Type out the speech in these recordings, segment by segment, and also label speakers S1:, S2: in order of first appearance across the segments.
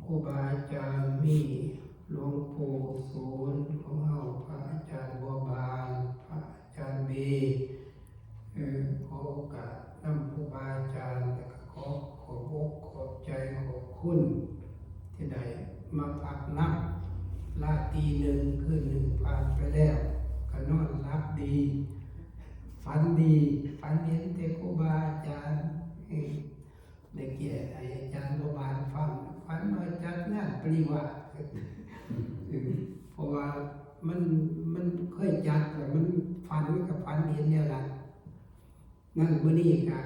S1: ครูบาอาจารย์มีหลวงปู่ศูนย์ของเฮาพระอาจารย์บัวบานพระอาจารย์บีขอโอกาสนำครูบาอาจารย์และก็ขอบอกขอบใจขอบคุณที่ได้มาพักนับลาตรีหนึ่งคืนหนึ่งผ่านไปแล้วก็นอนรับดีฝันเห็นแต่ครูบาอาจารย์ได้เกี่ยอาจารย์บัวบานฟังฝันว่าจัดงานปริวาสเพราะว่ามันเคยจัดแล้วมันฝันกับฝันเห็นเนี่ยแหละนั่นมื้อนี้ก็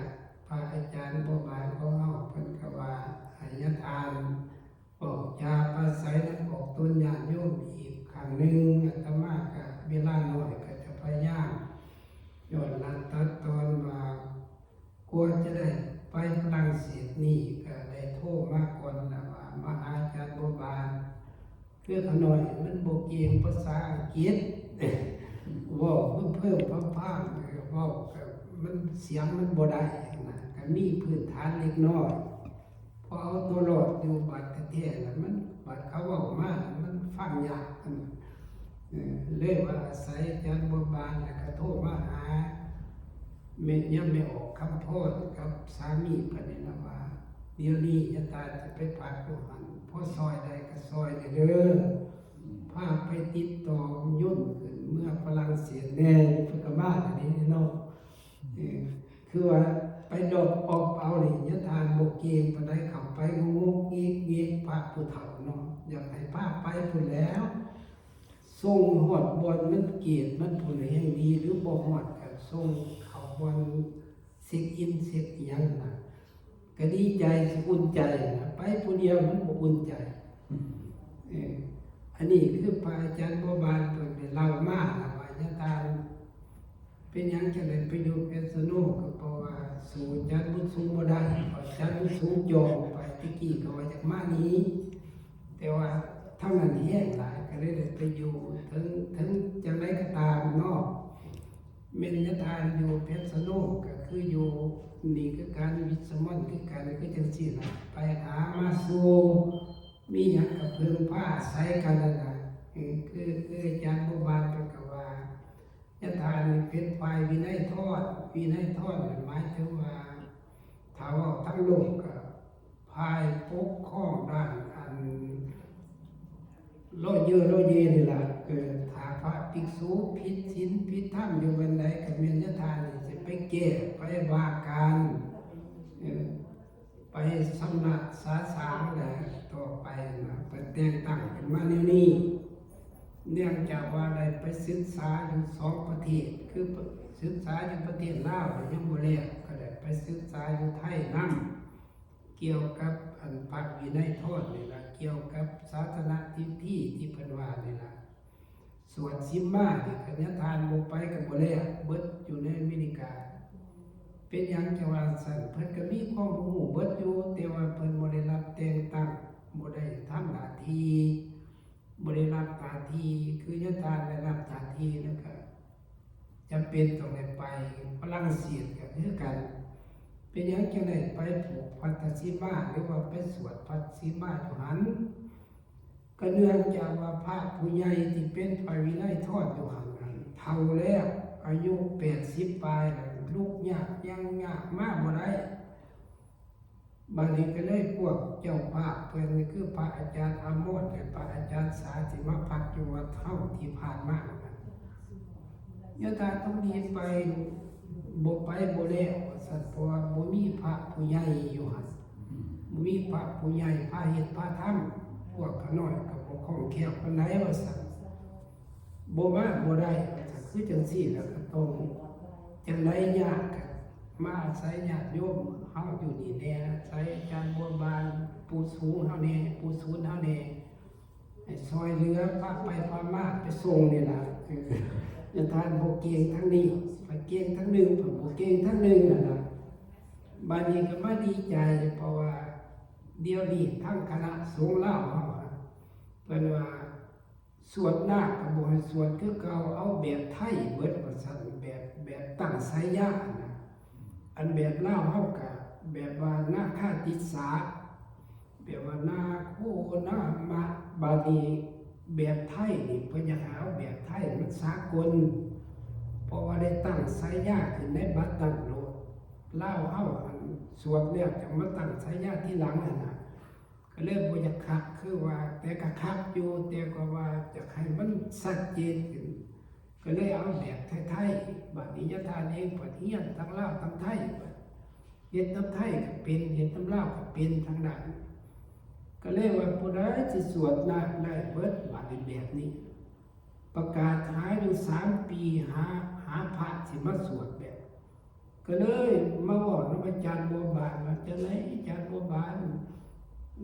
S1: พระอาจารย์บัวบานของเฮาเพิ่นก็ว่าให้ญาติทานออกยาปราศัยนั้นออกตนญาติโยมอีกครั้งหนึงอาตมาก็เวลาน้อยก็จะพยายามย้อนหลังตัดตอนว่ากลัวจะได้ไปฝรั่งเศสนี่ก็ได้โทรมาก่อนนะว่ามาหาอาจารย์บัวบานเพื่อขน่อยมันบ่เก่งภาษาอังกฤษเว้าเพิ่มพร่ำๆเว้าก็มันเสียงมันบ่ได้นะก็มีพื้นฐานเล็กน้อยพอเอาตัวรอดอยู่บัดแท้ๆแล้วมันบัดเขาเว้ามามันฟังยากเลยว่าอาศัยอาจารย์บัวบานแล้วก็โทรมาหาแม่ยังไม่ออกคำพูดกับสามีเพิ่นนี่นะว่าเดี๋ยวนี้ญาติจะไปพักอยู่หั่นพอซอยใดก็ซอยเด้อพาไปติดต่อยุ่นขึ้นเมื่อฝรั่งเศสแน่เพิ่นก็มาอันนี้เนาะคือว่าไปดอกออกเอานี่ญาติบ่เก่งปานใดเข้าไปงงๆอีกพระผู้เฒ่าเนาะอยากให้พาไปพุ่นแล้วส่งฮอดบ่อนมันเกียรติมันพุ่นแห่งดีหรือบ่ฮอดก็ส่งวันเช็คอินเช็คอิหยังนะก็ดีใจสิอุ่นใจนะไปผู้เดียวมันบ่อุ่นใจอันนี้คือพระอาจารย์บัวบานเพิ่นได้เล่ามานะว่าญาติเป็นหยังจังได๋ไปอยู่เพชรโนก็เพราะว่าสู่อาจารย์บุญสูงบ่ได้อาจารย์บุญสูงยอมไปตะกี้ก็ว่าจากมานี้แต่ว่าทั้งนั้นแห้งหลายก็เลยได้ไปอยู่ถึงจังได๋ก็ตามเนาะเมนยทานอยู่เพชรสนุกก็คืออยู่นี่คือการวิสมอนคือการคือจังซี่ล่ะไปหามาสู่มีหยังกับเพิ่งผ้าใส่กันนั่นน่ะคืออาจารย์บัวบานเพิ่นก็ว่ายทานนี่เป็นฝ่ายวินัยทอดหมายถึงว่าถ้าว่าทั้งโลกก็ภายปกครองด้านอันโลเยนี่ล่ะถ้าพระภิกษุผิดศีลผิดธรรมอยู่บันไดก็แม่นญาตินี่สิไปแก้ไปว่าการไปสำนักสาสางแหละต่อไปนะไปแต่งตั้งขึ้นมาแนวนี้เนื่องจากว่าได้ไปศึกษาอยู่2ประเทศคือศึกษาอยู่ประเทศลาวยังบ่แล้วก็ได้ไปศึกษาอยู่ไทยนำเกี่ยวกับอันพระวินัยโทษนี่ล่ะเกี่ยวกับศาสนาที่เพิ่นว่านี่ล่ะส่วนซิมมาที่คณะทานบ่ไปก็บ่แล้วเบิดอยู่ในอเมริกาเป็นหยังจังว่าซั่นเพิ่นก็มีความรู้เบิดอยู่แต่ว่าเพิ่นบ่ได้รับแต่งตั้งบ่ได้ทำหน้าที่บ่ได้รับหน้าที่คือญาติทานได้รับหน้าที่แล้วก็จำเป็นต้องได้ไปฝรั่งเศสก็คือกันเป็นหยังจังได้ไปผูกพันธสีมาหรือว่าไปสวดพันธสีมาอยู่หันก็เนื่องจากว่าพระผู้ใหญ่ที่เป็นฝ่ายวินัยทอดอยู่หันนั้นเฒ่าแล้วอายุ80ปลายแล้วลูกยากยังยากมากบ่ได้บัดนี้ก็เลยพวกเจ้าภาพเพิ่นคือพระอาจารย์อามนและพระอาจารย์สาธิมาพักอยู่วัดเฮาที่ผ่านมาญาติต้องดีไปบ่ไปบ่แล้วสัตว์เพราะว่าบ่มีพระผู้ใหญ่อยู่หั่นบ่มีพระผู้ใหญ่พาเฮ็ดพาทำพวกขน้อยก็บ่คล่องแคล่วปานใดว่าซั่นบ่มาบ่ได้คือจังซี่แล้วก็ต้องจังได๋ยากก็มาอาศัยญาติโยมเฮาอยู่นี่แน่อาศัยอาจารย์บัวบานปู่สูงเฮาแน่ปู่ศูนย์เฮาแน่ให้ซอยเหลือพาไปพามาไปส่งนี่ล่ะญาติทานบ่เก่งทั้งนี้ไปเก่งทั้งหนึ่งผมบ่เก่งทั้งหนึ่งนะบางทีก็มาดีใจเพราะว่าเดี๋ยวนี้ทั้งคณะสงฆ์ลาวเฮาเพิ่นว่าสวดนาคก็บ่ให้สวดคือเก่าเอาแบบไทยเบิดว่าซั่นแบบตั้งสายญานะอันแบบลาวเฮาก็แบบว่านาคาติสาแบบว่านาโค นะมาบาดีแบบไทยนี่เพิ่นอยากหาแบบไทยมันสากลเพราะว่าได้ตั้งสายญาขึ้นในบัดนั้นโลดเล่าเฮาอันสวดแล้วจะมาตั้งสายญาที่หลังนั่นน่ะก็เลยบ่อยากคักคือว่าแต่ก็คักอยู่แต่ก็ว่าจะให้มันชัดเจนขึ้นก็เลยเอาแบบไทยๆบัดนี้ยะทานเองเพิ่นเฮียนทั้งลาวทั้งไทยเฮ็ดน้ำไทยก็เป็นเฮ็ดน้ำลาวก็เป็นทั้งนั้นก็เลยว่าผู้ใดสิสวดนาคได้เบิดว่าเป็นแบบนี้ ประกาศหายอยู่3 ปีหาพระสิมาสวดแบบ ก็เลยมาบอกน้ำอาจารย์บัวบานว่าจะไหนอาจารย์บัวบาน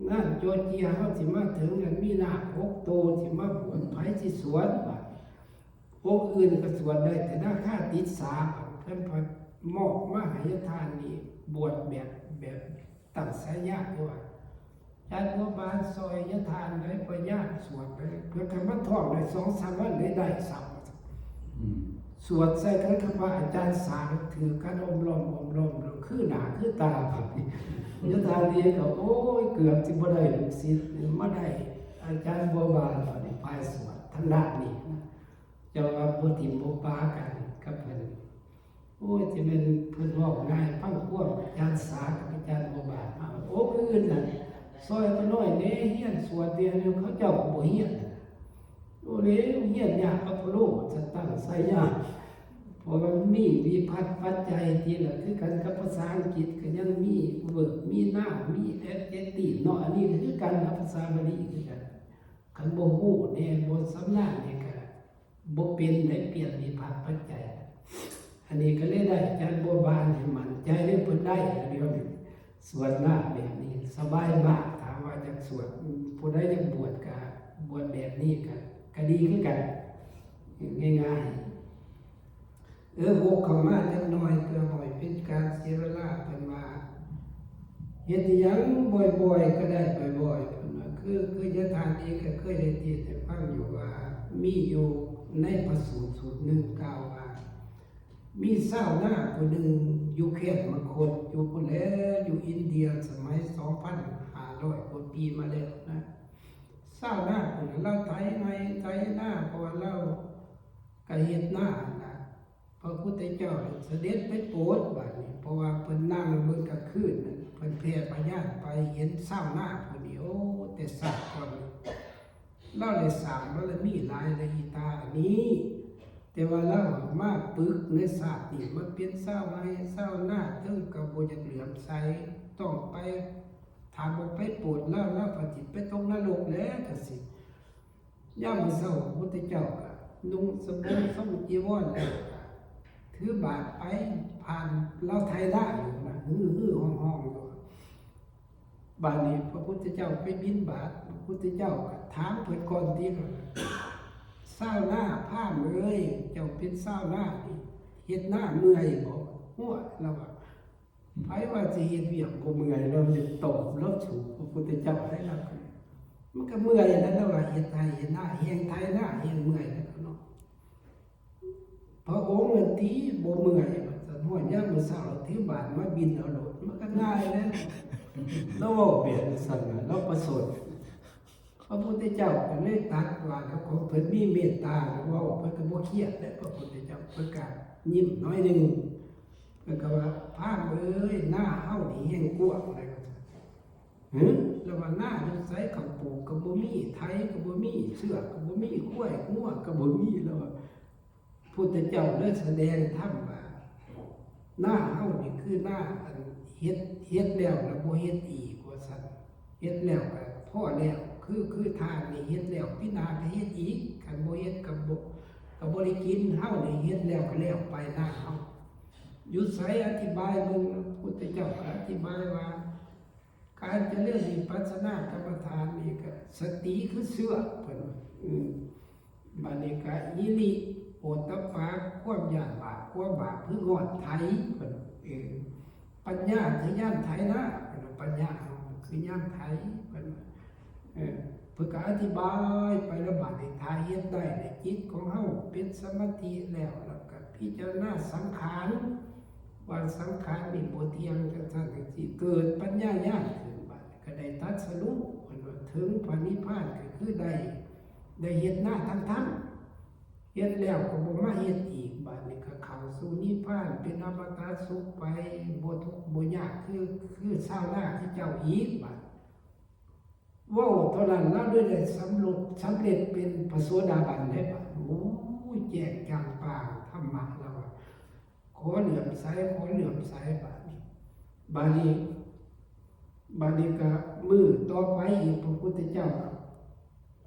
S1: งานโจเจียเขาสิมาถึงกันมีนาค6 โตสิมาบวชไผสิสวดว่า6 อื่นก็สวดได้แต่หน้าค่าติด3เพิ่นพอมอบมาให้ทานนี่บวชแบบตั้งสายญาติด้วยอาจารย์บัวบานซอยยะทานได้ไปญาติสวดไปเพื่อคำว่าท่องได้2-3 วันได้สับสวดใส่กันคำว่าอาจารย์สางถือการอมลมคือหนาคือตาแบบนี้ยะทานนี้ก็โอ้ยเกือบสิบ่ได้ลูกศิษย์มาได้อาจารย์บัวบานตอนนี้ไปสวดทางด้านนี้นะจะว่าบ่ถิ่มบ่ปากันกับเพิ่นโอ้ยจะเป็นเพิ่นเว้าง่ายฟังควบอาจารย์สางกับอาจารย์บัวบานมาโอ้อื่นน่ะซอยก็น้อยแน่เฮียนสวดเดียวเขาเจ้าก็บ่เฮียนโอ้เด้เฮียนยากกับพระโลจะตั้งใส่ยากเพราะมันมีวิพัฒน์ปัจจัยที่ละคือกันกับภาษาอังกฤษก็ยังมีเวิร์กมีหน้ามีแอดเจคทีฟเนาะอันนี้ก็คือกันกับภาษาบาลีคือกันคันบ่ฮู้แน่บ่สำนักนี่ก็บ่เป็นได้เปลี่ยนวิพัฒน์ปัจจัยอันนี้ก็เลยได้อาจารย์บัวบานให้มั่นใจได้เพิ่นได้เดี๋ยวนี้สวดหน้าแบบนี้สบายมากถามว่าจะสวดผู้ใดจะบวชก็บวชแบบนี้ก็ดีคือกันง่ายๆวกเข้ามาจักหน่อยเพื่อบ่ให้เป็นการเสียเวลาเพิ่นว่าเฮ็ดหยังบ่อยๆก็ได้บ่อยๆเพิ่นว่าคือยะทานนี้ก็เคยได้เทศน์ให้ฟังอยู่ว่ามีอยู่ในพระสูตรสูตรหนึ่งกล่าวว่ามีชาวนาผู้หนึ่งอยู่เขตมคธอยู่พุ่นแลอยู่อินเดียสมัย 2,500 กว่าปีมาแล้วนะชาวนาผู้นั้นเราไถนาเพราะว่าเราก็เฮ็ดนานะพระพุทธเจ้าเสด็จไปโปรดบัดนี้เพราะว่าเพิ่นนั่งเบิ่งกลางคืนนั่นเพิ่นแผ่พญาติไปเห็นชาวนาผู้นี้โอ้แต่ศาสตร์ก่อนเราได้สร้างบารมีหลายในอีตาอันนี้แต่ว่าเรามาปึกในศาสตร์นี่มาเป็นชาวไร่ชาวนาถึงก็บ่อยากเหลื่อมใสต้องไปถ้าบ่ไปโปรดเราก็สิไปตกนรกแล้วจังซี่ยามมื้อเช้าพระพุทธเจ้าก็นุ่งสบงสมจีวรแล้วถือบาตรไปผ่านเราไทยได้อยู่นะฮือห้องอยู่บาดนี้พระพุทธเจ้าไปบิณฑบาตพระพุทธเจ้าก็ถามเพิ่นก่อนที่ว่าชาวนาพามเอ้ยเจ้าเป็นชาวนานี่เฮ็ดนาเมื่อยบ่หัวเราว่าไผว่าสิเฮ็ดเวียกบ่เมื่อยเราจะตอบรบถูกพระพุทธเจ้าได้รับมันก็เมื่อยแล้วว่าเฮ็ดไทยเฮ็ดนาเฮ็ดไทยนาเฮ็ดเมื่อยแล้วเนาะพระองค์นั่นติบ่เมื่อยว่าซั่นฮอดยามมื้อเช้าถือบาตรมาบิณเอาโลดมันก็ง่ายแล้วเราเว้าเปลี่ยนซั่นน่ะเราประสบพระพุทธเจ้าก็เลยตรัสว่าเขาของเพิ่นมีเมตตาเว้าเพิ่นก็บ่เครียดแล้วพระพุทธเจ้าเพิ่นก็ยิ้มน้อยนึงเพิ่นก็ว่าพามเอ้ยหน้าเฮานี่แห่งกว้างอะไรก็แล้วว่าหน้าอยู่ไสเขาปลูกก็บ่มีไถก็บ่มีเชือกก็บ่มีกล้วยงัวก็บ่มีแล้วพุทธเจ้าเลยแสดงธรรมว่าหน้าเฮานี่คือหน้าอันเฮ็ดแล้วบ่เฮ็ดอีกว่าซั่นเฮ็ดแล้วก็พอแล้วคือทานนี่เฮ็ดแล้วพินาก็เฮ็ดอีกคันบ่เฮ็ดก็บ่ได้กินเฮานี่เฮ็ดแล้วก็แล้วไปหน้าเฮาอยู่ไสอธิบายเบิ่งพุทธเจ้าก็อธิบายว่าการเจริญวิปัสสนากรรมฐานนี่ก็สติคือเสื้อเพิ่นบัดนี้ก็ยิริโอตตัปปะความย่านบาปความบาปคือฮอดไถเพิ่นปัญญาคือย่านไถนะเพิ่นปัญญาคือย่านไถเพิ่นเพิ่นก็อธิบายไประบาดให้ทายเฮ็ดได้ในจิตของเฮาเป็นสมาธิแล้วก็พิจารณาสังขารว่าสังขารนี่บ่เที่ยงจังซั่นจังซี่เกิดปัญญาญาณขึ้นบัดก็ได้ตรัสรู้เพิ่นว่า ถึงพระนิพพานก็คือได้เฮ็ดหน้าทั้งเฮ็ดแล้วก็บ่มาเฮ็ดอีกบัดนี้ก็เข้าสู่นิพพานเป็นอมตะสุขไปบ่ทุกข์บ่ยากคือชาวนาที่เจ้าอีกบัดเว้าเท่านั้นแล้วด้วยได้สำเร็จเป็นพระโสดาบันได้บัดโอ้ยแจกจ่างป่าธรรมะแล้วขอเหลื่อมใสบัดนี้ก็มือต่อไปอีกพระพุทธเจ้า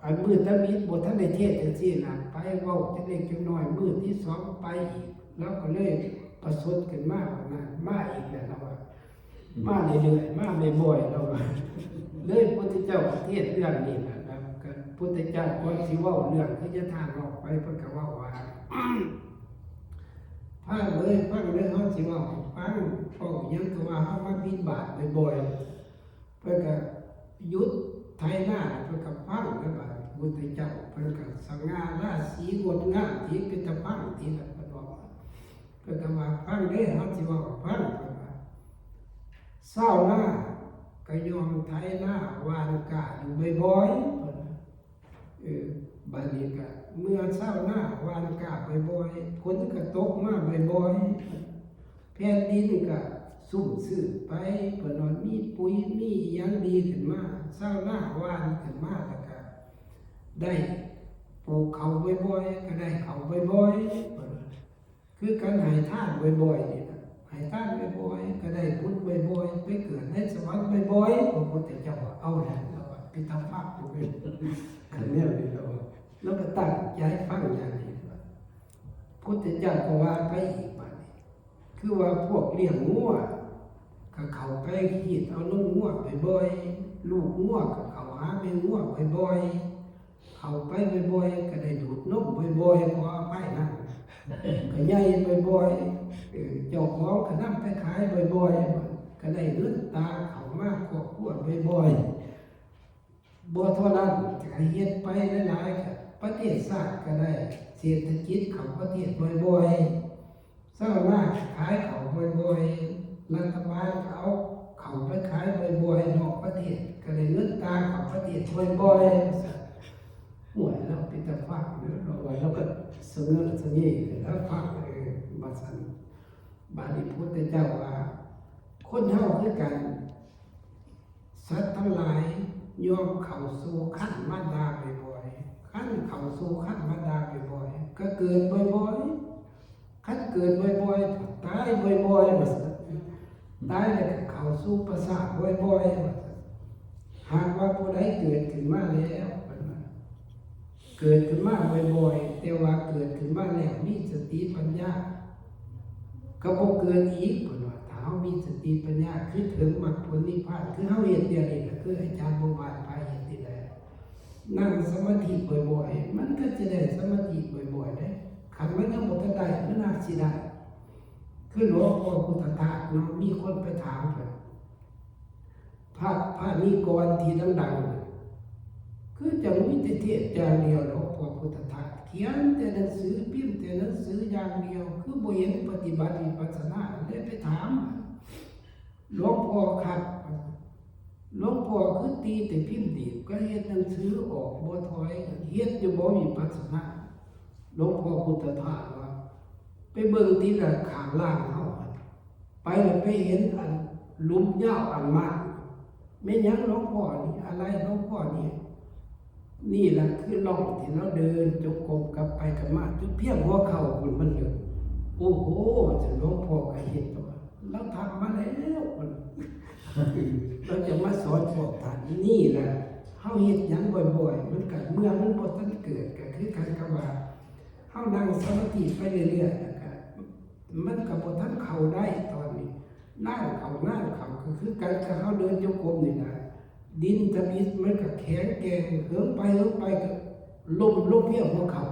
S1: อันมือตะมิดบทท่านในเทศจังซี่นะไปเว้าจังเล็กจังน้อยมือที่สองไปอีกแล้วก็เลยประสดกันมากนะมาอีกแล้วเราว่ามาเรื่อยๆมาบ่อยๆเราว่าเลยพระพุทธเจ้าเทศเรื่องนี้นะครับก็พุทธเจ้าก่อนสิเว้าเรื่องคือจะทางออกไปเพิ่นก็เว้าว่าฟังเลยเฮาสิเว้าฟังเว้าหยังก็ว่าเฮามาบิณฑบาตบ่อยๆเพิ่นก็หยุดไทยหน้าเพิ่นก็ฟังแล้วบัดพุทธเจ้าเพิ่นก็สง่าราศีงดงามที่เป็นตะฟังที่นั่นเพิ่นบอกเพิ่นก็ว่าฟังเด้อเฮาสิเว้าฟังเพิ่นว่าเศร้าหน้าก็ยอมไทยหน้าวานกะอยู่บ่อยๆบัดนี้ก็เมื่อเศร้าหน้าวานกะบ่อยๆฝนก็ตกมาบ่อยๆแผ่นดินก็สุ่มซื่อไปเพิ่นว่ามีปุ๋ยมีหยังดีขึ้นมาเศร้าหน้าวานขึ้นมาแล้วก็ได้ปลูกเขาบ่อยๆก็ได้เขาบ่อยๆคือการให้ทานบ่อยๆนี่นะให้ทานบ่อยๆก็ได้บุญบ่อยๆไปเกิดในสวรรค์บ่อยๆพระพุทธเจ้าเอาแหละเราไปทำภาพอยู่เป็นคันแนวนี้แล้วก็ตั้งใจฟังอย่างนี้พุทธเจ้าก็ว่าไปอีกบัดนี้คือว่าพวกเลี้ยงงัวก็เข้าไปขีดเอานมงัวบ่อยๆลูกงัวก็เข้าหาแม่งัวบ่อยๆเข้าไปบ่อยๆก็ได้ดูดนมบ่อยๆขออภัยนะก็ใหญ่บ่อยๆเจ้าของก็นำไปขายบ่อยๆก็ได้เงินตาเข้ามาครอบครัวบ่อยๆบ่เท่านั้นก็เฮ็ดไปหลายๆก็ประเทศชาติก็ได้เศรษฐกิจเข้าประเทศบ่อยๆเศร้าหน้าขายเข้าบ่อยๆรัฐบาลก็เอาเข้าไปขายบ่อยๆนอกประเทศก็ได้เงินตาเข้าประเทศบ่อยๆห่วยเราเป็นตาฟังเราก็เสนอเสน่ห์แล้วฟังบัดนั้นบาลีพุทธเจ้าว่าคนเฮาคือกันสัตว์ทั้งหลายยอมเข้าสู่ขั้นมารดาบ่อยๆขั้นเข้าสู่ขั้นมารดาบ่อยๆก็เกิดบ่อยๆขั้นเกิดบ่อยๆตายบ่อยๆบัดนั้นตายแล้วก็เข้าสู่ประสาทบ่อยๆบัดนั้นหากว่าผู้ใดเกิดขึ้นมาแล้วเกิดขึ้นมาบ่อยๆแต่ว่าเกิดขึ้นมาแล้วมีสติปัญญาก็บ่เกิดอีกเพิ่นว่าถ้าเฮามีสติปัญญาคือถึงมรรคผลนิพพานคือเฮาเฮ็ดเดี๋ยวนี้ก็คืออาจารย์บ่บานพาเฮ็ดนี่แหละนั่งสมาธิบ่อยๆมันก็จะได้สมาธิบ่อยๆได้คันมันยังบ่ทันได้มันน่าสิได้คือหลวงพ่อพุทธทาสเนาะมีคนไปถามเพิ่นพระนิกรที่ดังๆคือจะมีแต่เทศอย่างเดียวหลวงพ่อพุทธทาสเขียนแต่หนังสือพิมพ์แต่หนังสืออย่างเดียวคือบ่เห็นปฏิบัติวิปัสสนาเลยไปถามหลวงพ่อครับหลวงพ่อคือตีแต่พิมพ์ดีก็เฮ็ดหนังสือออกบ่ถอยเฮ็ดอยู่บ่วิปัสสนาหลวงพ่อพุทธทาสว่าไปเบิ่งที่ละข้างล่างเฮาไปแล้วไปเห็นอันหลุมยาวอันมากแม่นหยังหลวงพ่อนี่อะไรหลวงพ่อนี่แหละคือล่องที่เราเดินจงกรมกลับไปกลับมาจุดเพียงหัวเข่ามันอยู่โอ้โหจะหลวงพ่อก็เห็นตัวเราทำมาแล้วเราจะมาสอนพวกท่านนี่แหละเฮาเฮ็ดหยังบ่อยๆมันก็เมื่อมันบ่ทันเกิดก็คือการกว่าเฮานั่งสมาธิไปเรื่อยๆนะครับมันก็บ่ทันเข้าได้ตอนนี้นั่งเข้าก็คือการเฮาเดินจงกรมนี่นะดินตะมิดมันก็แข็งแกร่งเหินไปก็ล้มเพียงหัวเข่า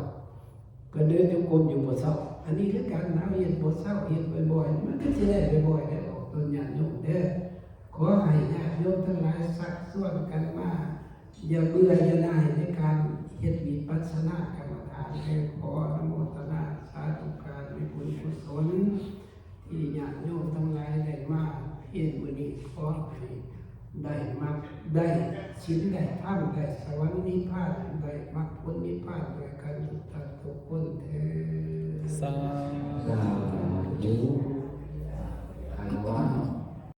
S1: ก็เดินจงกรมอยู่บ่เศร้าอันนี้คือการเฮ็ดบ่เศร้าเฮ็ดบ่อยๆมันก็สิได้บ่อยๆได้ออกต้นญาติโยมเด้อขอให้ญาติโยมทั้งหลายสักส่วนกันมาอย่าเบื่ออย่าหน่ายในการเฮ็ดวิปัสสนากรรมฐานให้ขออนุโมทนาสาธุการมีบุญกุศลที่ญาติโยมทั้งหลายได้มาเฮ็ดมื้อนี้ขอให้ ได้มรรคได้ศีลได้ธรรมได้สวรรค์นิพพานได้มรรคผลนิพพานด้วยกันทุกท่านทุกคนเถิด
S2: สา
S3: สาธุ